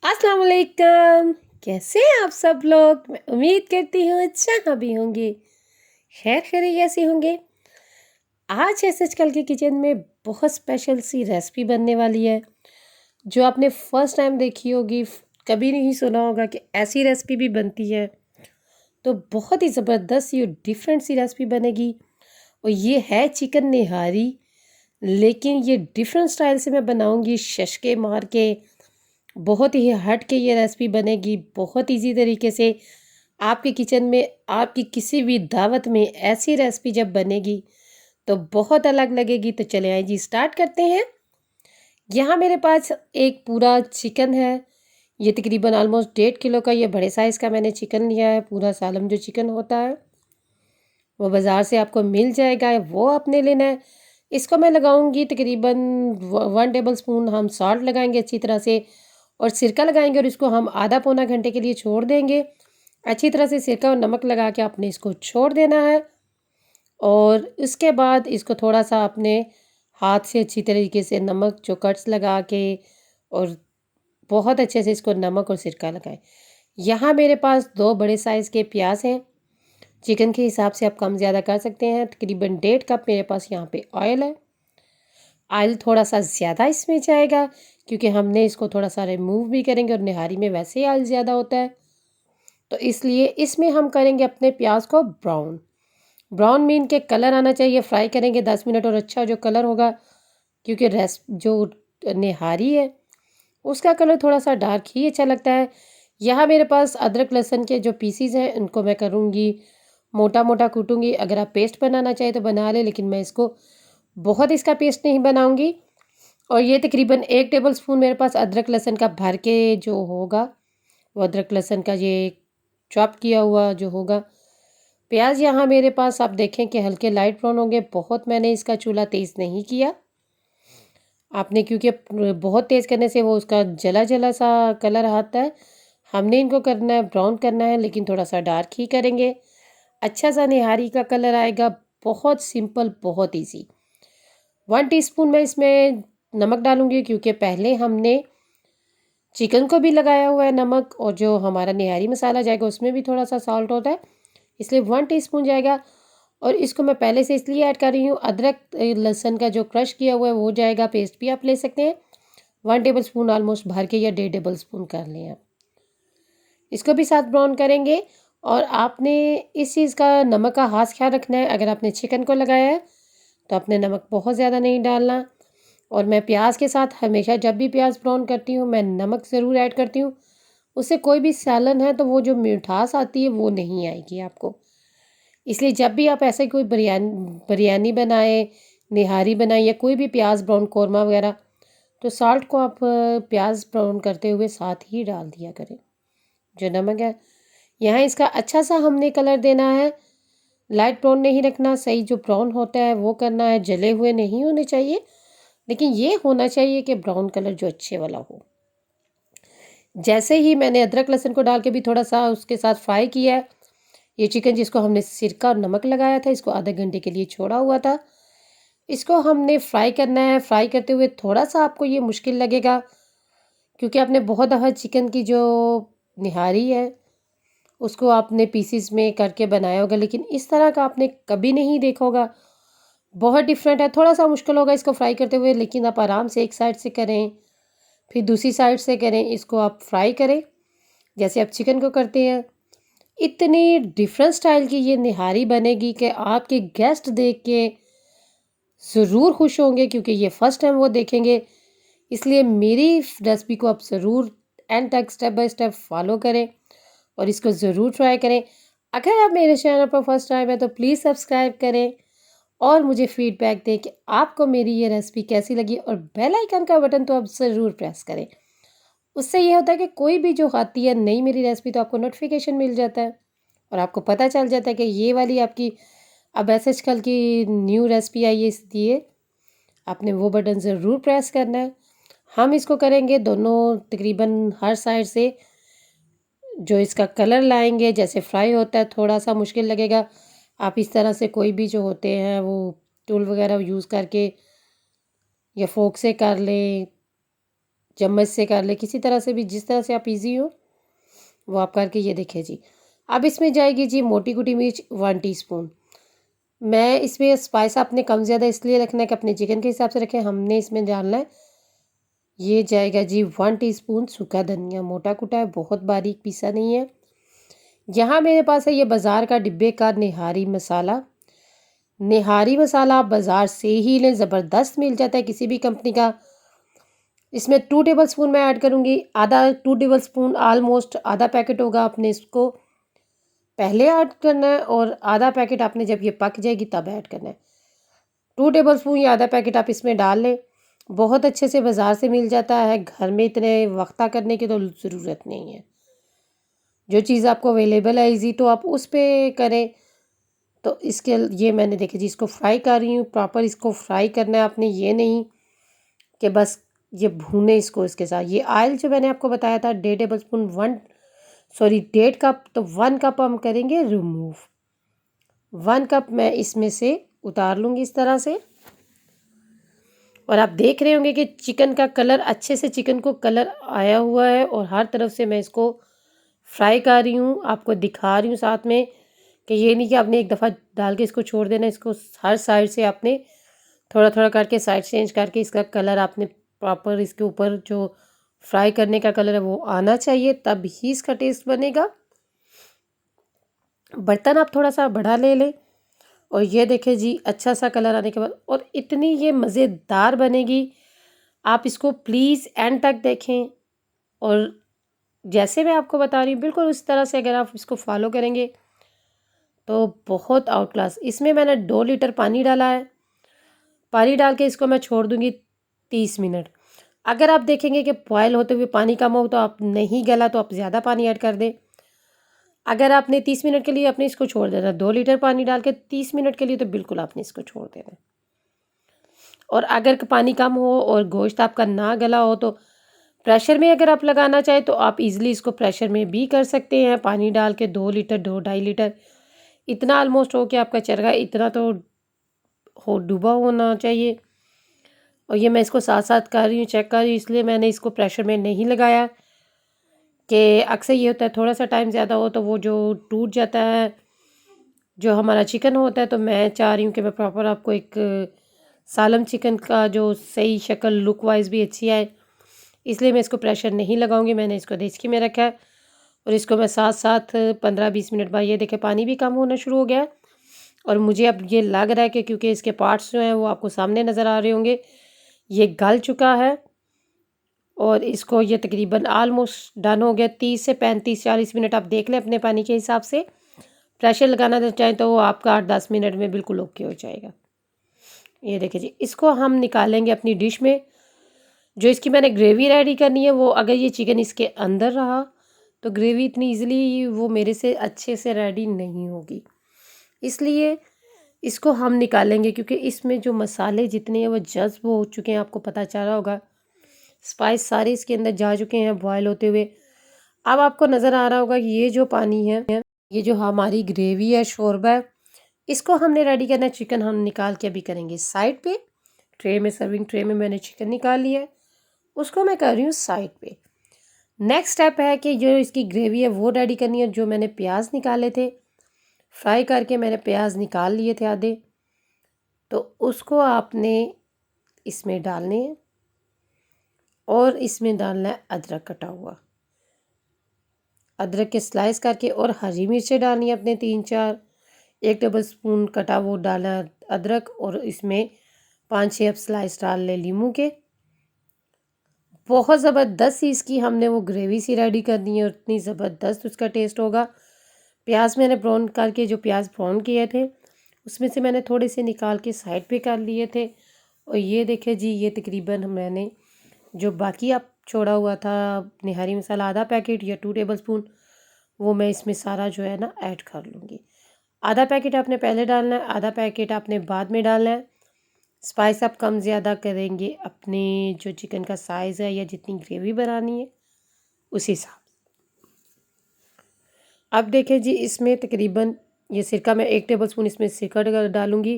अस्सलाम वालेकुम। कैसे हैं आप सब लोग? मैं उम्मीद करती हूँ अच्छा भी होंगे, खैर खैरियत से होंगे। आज एस कल के किचन में बहुत स्पेशल सी रेसिपी बनने वाली है, जो आपने फर्स्ट टाइम देखी होगी, कभी नहीं सुना होगा कि ऐसी रेसिपी भी बनती है। तो बहुत ही ज़बरदस्त सी और डिफरेंट सी रेसिपी बनेगी और ये है चिकन निहारी। लेकिन ये डिफरेंट स्टाइल से मैं बनाऊंगी, शशके मार के। बहुत ही हट के ये रेसिपी बनेगी, बहुत इजी तरीके से। आपके किचन में, आपकी किसी भी दावत में ऐसी रेसिपी जब बनेगी तो बहुत अलग लगेगी। तो चले आइए जी, स्टार्ट करते हैं। यहाँ मेरे पास एक पूरा चिकन है। ये तकरीबन ऑलमोस्ट 1.5 किलो का ये बड़े साइज़ का मैंने चिकन लिया है। पूरा सालम जो चिकन होता है वो बाज़ार से आपको मिल जाएगा, वो आपने लेना है। इसको मैं लगाऊंगी तकरीबन 1 टेबल स्पून हम सॉल्ट लगाएंगे अच्छी तरह से, और सिरका लगाएंगे, और इसको हम आधा पौना घंटे के लिए छोड़ देंगे। अच्छी तरह से सिरका और नमक लगा के आपने इसको छोड़ देना है। और इसके बाद इसको थोड़ा सा अपने हाथ से अच्छी तरीके से नमक जो कट्स लगा के, और बहुत अच्छे से इसको नमक और सिरका लगाएं। यहाँ मेरे पास 2 बड़े साइज़ के प्याज हैं। चिकन के हिसाब से आप कम ज़्यादा कर सकते हैं। तकरीबन 1.5 कप मेरे पास यहाँ पे ऑयल है। ऑयल थोड़ा सा ज़्यादा इसमें जाएगा, क्योंकि हमने इसको थोड़ा सा रिमूव भी करेंगे, और निहारी में वैसे ही ऑयल ज़्यादा होता है। तो इसलिए इसमें हम करेंगे अपने प्याज को ब्राउन। ब्राउन मीन के कलर आना चाहिए। फ्राई करेंगे 10 मिनट, और अच्छा जो कलर होगा, क्योंकि जो निहारी है उसका कलर थोड़ा सा डार्क ही अच्छा लगता है। यहाँ मेरे पास अदरक लहसुन के जो पीसीज हैं उनको मैं करूँगी मोटा मोटा कूटूँगी। अगर आप पेस्ट बनाना चाहें तो बना लें, लेकिन मैं इसको बहुत इसका पेस्ट नहीं बनाऊँगी। और ये तकरीबन 1 टेबल स्पून मेरे पास अदरक लहसुन का भर के जो होगा, वो अदरक लहसुन का ये चॉप किया हुआ जो होगा। प्याज यहाँ मेरे पास आप देखें कि हल्के लाइट ब्राउन होंगे। बहुत मैंने इसका चूल्हा तेज़ नहीं किया आपने, क्योंकि बहुत तेज़ करने से वो उसका जला जला सा कलर आता है। हमने इनको करना है, ब्राउन करना है, लेकिन थोड़ा सा डार्क ही करेंगे। अच्छा सा निहारी का कलर आएगा। बहुत सिंपल, बहुत इजी। 1 टीस्पून मैं इसमें नमक डालूंगी, क्योंकि पहले हमने चिकन को भी लगाया हुआ है नमक, और जो हमारा निहारी मसाला जाएगा उसमें भी थोड़ा सा सॉल्ट होता है, इसलिए 1 टीस्पून जाएगा। और इसको मैं पहले से इसलिए ऐड कर रही हूँ, अदरक लहसुन का जो क्रश किया हुआ है वो जाएगा, पेस्ट भी आप ले सकते हैं। 1 टेबल स्पून ऑलमोस्ट भर के, या 1.5 टेबल स्पून कर लें आप। इसको भी साथ ब्राउन करेंगे। और आपने इस चीज़ का, नमक का खास ख्याल रखना है। अगर आपने चिकन को लगाया है तो आपने नमक बहुत ज़्यादा नहीं डालना। और मैं प्याज के साथ हमेशा जब भी प्याज ब्राउन करती हूँ मैं नमक ज़रूर ऐड करती हूँ। उससे कोई भी सालन है तो वो जो मिठास आती है वो नहीं आएगी आपको। इसलिए जब भी आप ऐसे कोई बिरयानी बिरयानी बनाए, निहारी बनाए, या कोई भी प्याज ब्राउन कौरमा वगैरह, तो साल्ट को आप प्याज ब्राउन करते हुए साथ ही डाल दिया करें। जो नमक है यहाँ इसका अच्छा सा हमने कलर देना है। लाइट ब्राउन नहीं रखना, सही जो ब्राउन होता है वो करना है। जले हुए नहीं होने चाहिए, लेकिन ये होना चाहिए कि ब्राउन कलर जो अच्छे वाला हो। जैसे ही मैंने अदरक लहसुन को डाल के भी थोड़ा सा उसके साथ फ्राई किया है, ये चिकन जिसको हमने सिरका और नमक लगाया था, इसको आधे घंटे के लिए छोड़ा हुआ था, इसको हमने फ्राई करना है। फ्राई करते हुए थोड़ा सा आपको ये मुश्किल लगेगा, क्योंकि आपने बहुत दफ़ा चिकन की जो निहारी है उसको आपने पीसीस में करके बनाया होगा, लेकिन इस तरह का आपने कभी नहीं देखा होगा। बहुत डिफरेंट है, थोड़ा सा मुश्किल होगा इसको फ्राई करते हुए, लेकिन आप आराम से एक साइड से करें, फिर दूसरी साइड से करें, इसको आप फ्राई करें जैसे आप चिकन को करते हैं। इतनी डिफरेंट स्टाइल की ये निहारी बनेगी कि आपके गेस्ट देख के ज़रूर खुश होंगे, क्योंकि ये फर्स्ट टाइम वो देखेंगे। इसलिए मेरी रेसिपी को आप ज़रूर एंड तक स्टेप बाय स्टेप फॉलो करें, और इसको ज़रूर ट्राई करें। अगर आप मेरे चैनल पर फर्स्ट टाइम है तो प्लीज़ सब्सक्राइब करें, और मुझे फीडबैक दें कि आपको मेरी ये रेसिपी कैसी लगी, और बेल आइकन का बटन तो आप ज़रूर प्रेस करें। उससे ये होता है कि कोई भी जो आती है नई मेरी रेसिपी तो आपको नोटिफिकेशन मिल जाता है, और आपको पता चल जाता है कि ये वाली आपकी अब ऐसे कल की न्यू रेसिपी आई है, इसलिए आपने वो बटन ज़रूर प्रेस करना है। हम इसको करेंगे दोनों तकरीबन हर साइड से जो इसका कलर लाएंगे। जैसे फ्राई होता है थोड़ा सा मुश्किल लगेगा, आप इस तरह से कोई भी जो होते हैं वो टूल वगैरह यूज़ करके या फोक से कर लें, चम्मच से कर ले, किसी तरह से भी, जिस तरह से आप इजी हो वो आप करके। ये देखिए जी, अब इसमें जाएगी जी मोटी कुटी मिर्च 1 टीस्पून। मैं इसमें स्पाइस आपने कम ज़्यादा इसलिए रखना है कि अपने चिकन के हिसाब से रखें। हमने इसमें डालना है, ये जाएगा जी 1 टीस्पून सूखा धनिया, मोटा कुटा है, बहुत बारीक पीसा नहीं है। यहाँ मेरे पास है ये बाज़ार का डिब्बे का निहारी मसाला। निहारी मसाला आप बाज़ार से ही लें, ज़बरदस्त मिल जाता है किसी भी कंपनी का। इसमें 2 टेबल स्पून मैं ऐड करूँगी, आधा 2 टेबल स्पून, ऑलमोस्ट आधा पैकेट होगा। आपने इसको पहले ऐड करना है और आधा पैकेट आपने जब ये पक जाएगी तब ऐड करना है। 2 टेबल स्पून या आधा पैकेट आप इसमें डाल लें। बहुत अच्छे से बाज़ार से मिल जाता है, घर में इतने वक्ता करने की तो ज़रूरत नहीं है। जो चीज़ आपको अवेलेबल है ईज़ी, तो आप उस पे करें। तो इसके ये मैंने देखिए जी इसको फ्राई कर रही हूँ, प्रॉपर इसको फ्राई करना है आपने, ये नहीं कि बस ये भूने इसको इसके साथ। ये ऑयल जो मैंने आपको बताया था 1.5 टेबल स्पून, 1.5 कप, तो 1 कप हम करेंगे रिमूव। 1 कप मैं इसमें से उतार लूँगी इस तरह से। और आप देख रहे होंगे कि चिकन का कलर अच्छे से, चिकन को कलर आया हुआ है और हर तरफ से मैं इसको फ्राई कर रही हूँ, आपको दिखा रही हूँ साथ में, कि ये नहीं कि आपने एक दफ़ा डाल के इसको छोड़ देना। इसको हर साइड से आपने थोड़ा थोड़ा करके साइड चेंज करके इसका कलर आपने प्रॉपर इसके ऊपर जो फ्राई करने का कलर है वो आना चाहिए, तब ही इसका टेस्ट बनेगा। बर्तन आप थोड़ा सा बड़ा ले लें। और ये देखें जी अच्छा सा कलर आने के बाद, और इतनी ये मज़ेदार बनेगी। आप इसको प्लीज़ एंड तक देखें, और जैसे मैं आपको बता रही हूँ बिल्कुल उस तरह से अगर आप इसको फॉलो करेंगे तो बहुत आउट क्लास। इसमें मैंने 2 लीटर पानी डाला है। पानी डाल के इसको मैं छोड़ दूँगी 30 मिनट। अगर आप देखेंगे कि बॉयल होते हुए पानी कम हो तो आप नहीं गला तो आप ज़्यादा पानी ऐड कर दें। अगर आपने 30 मिनट के लिए आपने इसको छोड़ देना, 2 लीटर पानी डाल के 30 मिनट के लिए तो बिल्कुल आपने इसको छोड़ देना। और अगर पानी कम हो और गोश्त आपका ना गला हो तो प्रेशर में अगर आप लगाना चाहें तो आप इजीली इसको प्रेशर में भी कर सकते हैं। पानी डाल के 2 लीटर, 2 ढाई लीटर, इतना ऑलमोस्ट हो कि आपका चरगा इतना तो हो डूबा होना चाहिए। और ये मैं इसको साथ साथ कर रही हूँ, चेक कर रही हूँ, इसलिए मैंने इसको प्रेशर में नहीं लगाया कि अक्सर ये होता है थोड़ा सा टाइम ज़्यादा हो तो वो जो टूट जाता है जो हमारा चिकन होता है। तो मैं चाह रही हूँ कि मैं प्रॉपर आपको एक सालम चिकन का जो सही शक्ल लुक वाइज भी अच्छी आए, इसलिए मैं इसको प्रेशर नहीं लगाऊंगी। मैंने इसको देचकी में रखा है और इसको मैं साथ साथ 15-20 मिनट बाद, ये देखें पानी भी कम होना शुरू हो गया है। और मुझे अब ये लग रहा है कि क्योंकि इसके पार्ट्स जो हैं वो आपको सामने नज़र आ रहे होंगे, ये गल चुका है। और इसको ये तकरीबन आलमोस्ट डन हो गया। 30 से 35-40 मिनट आप देख लें अपने पानी के हिसाब से। प्रेशर लगाना चाहें तो वो आपका 8-10 मिनट में बिल्कुल ओके हो जाएगा। ये देखिए जी, इसको हम निकालेंगे अपनी डिश में। जो इसकी मैंने ग्रेवी रेडी करनी है वो, अगर ये चिकन इसके अंदर रहा तो ग्रेवी इतनी ईजिली वो मेरे से अच्छे से रेडी नहीं होगी, इसलिए इसको हम निकालेंगे। क्योंकि इसमें जो मसाले जितने हैं वो जज्ब हो चुके हैं, आपको पता चल रहा होगा, स्पाइस सारे इसके अंदर जा चुके हैं बॉयल होते हुए। अब आपको नज़र आ रहा होगा कि ये जो पानी है, ये जो हमारी ग्रेवी है, शोरबा है, इसको हमने रेडी करना है। चिकन हम निकाल के अभी करेंगे साइड पे। ट्रे में, सर्विंग ट्रे में मैंने चिकन निकाल लिया है, उसको मैं कर रही हूँ साइड पे। नेक्स्ट स्टेप है कि जो इसकी ग्रेवी है वो रेडी करनी है। जो मैंने प्याज निकाले थे फ्राई करके, मैंने प्याज निकाल लिए थे आधे, तो उसको आपने इसमें डालने हैं। और इसमें डालना है अदरक कटा हुआ, अदरक के स्लाइस करके, और हरी मिर्चें डालनी है अपने 3-4, 1 टेबल स्पून कटा वो डाला अदरक, और इसमें 5-6 अब स्लाइस डाल ले लीमू के। बहुत ज़बरदस्त सी इसकी हमने वो ग्रेवी सी रेडी करनी है और इतनी ज़बरदस्त उसका टेस्ट होगा। प्याज मैंने ब्राउन करके, जो प्याज ब्राउन किए थे उसमें से मैंने थोड़े से निकाल के साइड पे कर लिए थे। और ये देखे जी, ये तकरीबन मैंने जो बाकी आप छोड़ा हुआ था निहारी मसाला आधा पैकेट या 2 टेबल स्पून, वो मैं इसमें सारा जो है ना ऐड कर लूँगी। आधा पैकेट आपने पहले डालना है, आधा पैकेट आपने बाद में डालना है। स्पाइस आप कम ज़्यादा करेंगे अपने जो चिकन का साइज़ है या जितनी ग्रेवी बनानी है उस हिसाब। अब देखें जी, इसमें तकरीबन ये सिरका, मैं 1 टेबल स्पून इसमें सिरका डालूँगी,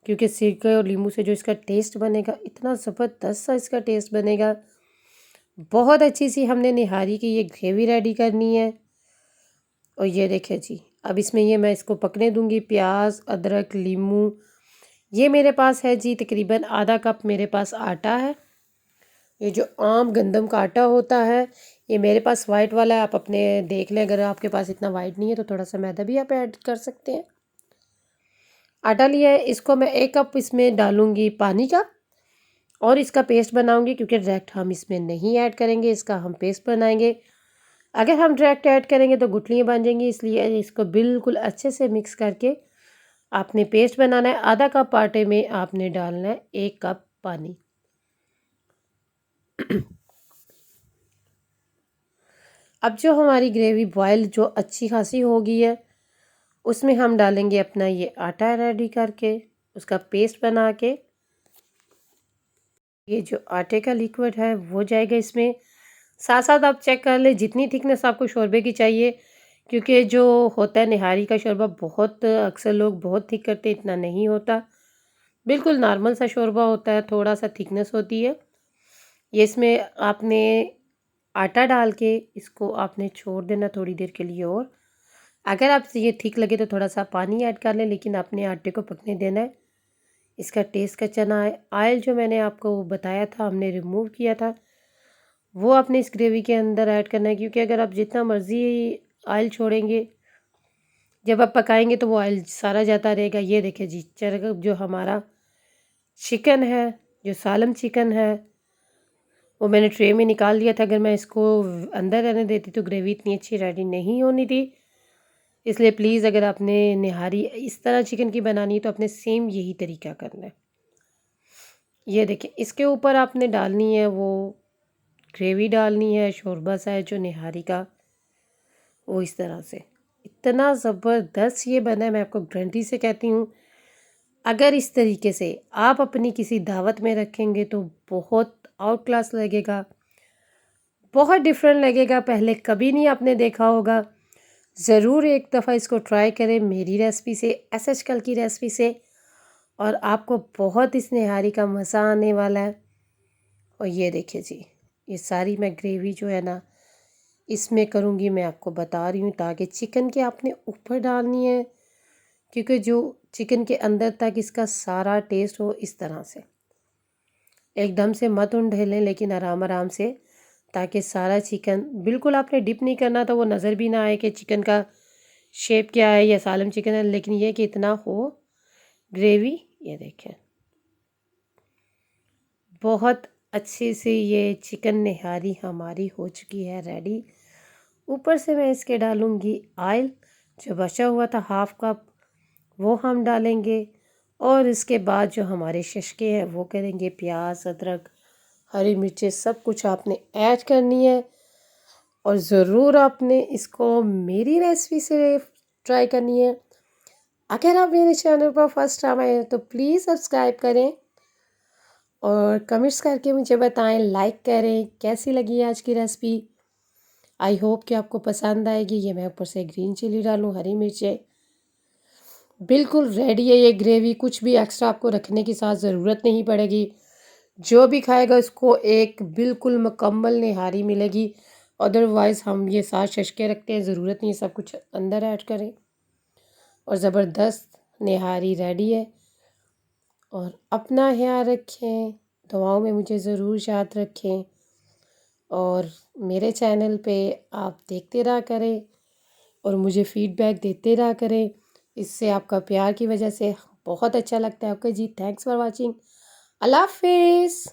क्योंकि सिरका और नींबू से जो इसका टेस्ट बनेगा इतना ज़बरदस्त सा इसका टेस्ट बनेगा। बहुत अच्छी सी हमने निहारी की ये ग्रेवी रेडी करनी है। और ये देखिए जी, अब इसमें ये मैं इसको पकने दूंगी। प्याज, अदरक, लीमू, ये मेरे पास है जी तकरीबन आधा कप मेरे पास आटा है। ये जो आम गंदम का आटा होता है, ये मेरे पास वाइट वाला है। आप अपने देख लें, अगर आपके पास इतना वाइट नहीं है तो थोड़ा सा मैदा भी आप ऐड कर सकते हैं। आटा लिया है, इसको मैं 1 कप इसमें डालूंगी पानी का और इसका पेस्ट बनाऊंगी, क्योंकि डायरेक्ट हम इसमें नहीं ऐड करेंगे, इसका हम पेस्ट बनाएंगे। अगर हम डायरेक्ट ऐड करेंगे तो गुठलियाँ बन जाएंगी, इसलिए इसको बिल्कुल अच्छे से मिक्स करके आपने पेस्ट बनाना है। आधा कप आटे में आपने डालना है 1 कप पानी। अब जो हमारी ग्रेवी बॉयल जो अच्छी खासी हो गई है, उसमें हम डालेंगे अपना ये आटा रेडी करके, उसका पेस्ट बना के। ये जो आटे का लिक्विड है वो जाएगा इसमें। साथ साथ आप चेक कर ले जितनी थिकनेस आपको शोरबे की चाहिए, क्योंकि जो होता है निहारी का शोरबा बहुत अक्सर लोग बहुत थिक करते हैं, इतना नहीं होता, बिल्कुल नॉर्मल सा शोरबा होता है, थोड़ा सा थिकनेस होती है। ये इसमें आपने आटा डाल के इसको आपने छोड़ देना थोड़ी देर के लिए। और अगर आप ये ठीक लगे तो थोड़ा सा पानी ऐड कर लें, लेकिन आपने आटे को पकने देना है। इसका टेस्ट का चना है। ऑयल जो मैंने आपको बताया था हमने रिमूव किया था, वो आपने इस ग्रेवी के अंदर ऐड करना है, क्योंकि अगर आप जितना मर्ज़ी ऑयल छोड़ेंगे, जब आप पकाएंगे तो वो ऑयल सारा जाता रहेगा। ये देखिए जी, चरग जो हमारा चिकन है, जो सालम चिकन है, वो मैंने ट्रे में निकाल दिया था। अगर मैं इसको अंदर रहने देती तो ग्रेवी इतनी अच्छी रेडी नहीं होनी थी। इसलिए प्लीज़ अगर आपने निहारी इस तरह चिकन की बनानी है तो आपने सेम यही तरीका करना है। ये देखिए, इसके ऊपर आपने डालनी है वो ग्रेवी डालनी है, शोरबा सा है जो निहारी का, वो इस तरह से इतना ज़बरदस्त ये बना है, मैं आपको गारंटी से कहती हूँ। अगर इस तरीके से आप अपनी किसी दावत में रखेंगे तो बहुत आउट क्लास लगेगा, बहुत डिफरेंट लगेगा, पहले कभी नहीं आपने देखा होगा। ज़रूर एक दफ़ा इसको ट्राई करें मेरी रेसिपी से, एसएच कल की रेसिपी से, और आपको बहुत इस निहारी का मज़ा आने वाला है। और ये देखिए जी, ये सारी मैं ग्रेवी जो है ना इसमें करूँगी, मैं आपको बता रही हूँ, ताकि चिकन के आपने ऊपर डालनी है, क्योंकि जो चिकन के अंदर तक इसका सारा टेस्ट हो इस तरह से। एकदम से मत ढेलें, लेकिन आराम आराम से, ताकि सारा चिकन बिल्कुल आपने डिप नहीं करना, तो वो नज़र भी ना आए कि चिकन का शेप क्या है या सालम चिकन है, लेकिन ये कि इतना हो ग्रेवी। ये देखें, बहुत अच्छी सी ये चिकन निहारी हमारी हो चुकी है रेडी। ऊपर से मैं इसके डालूँगी ऑयल, जो बचा हुआ था 1/2 कप, वो हम डालेंगे। और इसके बाद जो हमारे शशके हैं वो करेंगे, प्याज, अदरक, हरी मिर्चें, सब कुछ आपने ऐड करनी है। और ज़रूर आपने इसको मेरी रेसिपी से ट्राई करनी है। अगर आप मेरे चैनल पर फर्स्ट टाइम आए हैं तो प्लीज़ सब्सक्राइब करें और कमेंट्स करके मुझे बताएं, लाइक करें कैसी लगी आज की रेसिपी। आई होप कि आपको पसंद आएगी। ये मैं ऊपर से ग्रीन चिली डालूँ, हरी मिर्चें, बिल्कुल रेडी है ये ग्रेवी। कुछ भी एक्स्ट्रा आपको रखने की साथ ज़रूरत नहीं पड़ेगी। जो भी खाएगा उसको एक बिल्कुल मुकम्मल निहारी मिलेगी। अदरवाइज़ हम ये साथ शशके रखते हैं, ज़रूरत नहीं सब कुछ अंदर ऐड करें। और ज़बरदस्त निहारी रेडी है। और अपना ख्याल रखें, दुआओं में मुझे ज़रूर याद रखें, और मेरे चैनल पे आप देखते रहा करें और मुझे फ़ीडबैक देते रहा करें। इससे आपका प्यार की वजह से बहुत अच्छा लगता है। ओके जी, थैंक्स फॉर वाचिंग। अल्लाह हाफ़िज़।